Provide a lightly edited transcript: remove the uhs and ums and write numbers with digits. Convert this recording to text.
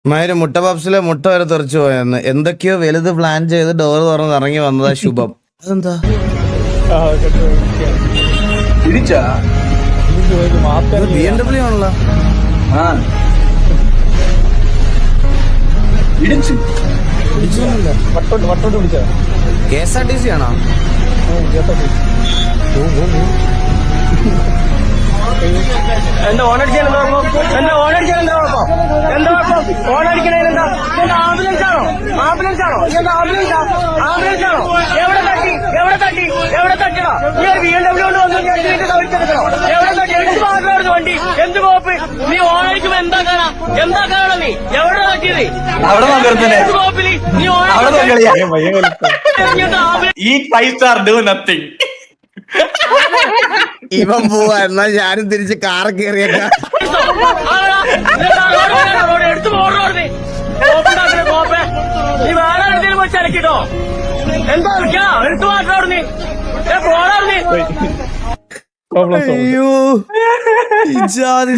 മായൊരു മുട്ട പപ്സിലെ മുട്ട വരെ തെറിച്ചു പോയെന്ന്. എന്തൊക്കെയോ വലുത് പ്ലാൻ ചെയ്ത് ഡോർ തുറന്ന് ഇറങ്ങി വന്നതാ ശുഭം. അതെന്താ BMW ആണല്ലോ. KSRTC ആണോ? എന്താ ഓണടിച്ചാൽ എന്താ ഓണടിച്ചാൽ എന്താ കുഴപ്പം? എന്താ കുഴപ്പം? ഓണടിക്കണേനെന്താ? എന്താ ആംബുലൻസ് ആണോ? ആംബുലൻസ് ആണോ? എന്താ ആംബുലൻസ് ആംബുലൻസ് ആണോ? എവിടെ തട്ടി? എവിടെ തട്ടി? എവിടെ തട്ടിയോ? നീ ഒരു BMW കൊണ്ട് വന്നു തവിച്ചെടുക്കണോ? എവിടെ തട്ടി? എന്ത് ഭാഗമായിരുന്നു വണ്ടി? എന്ത് കോപ്പ്? നീ ഓണടിക്കുമ്പോ എന്താ കാണാ? എന്താ കാണാ? നീ എവിടെ തട്ടിയത്? എന്ത് കോപ്പില് നീ ഇവൻ പോവാ, എന്നാ ഞാനും തിരിച്ച് കാറ് കയറിയേക്കാം. എടുത്തു പോടേ നീ വേറെ എടുത്തേലും പോയി ചലക്കിട്ടോ. എന്താ എടുത്തു മാറ്റാ പോടാ. അയ്യോ, ഈ ജാതി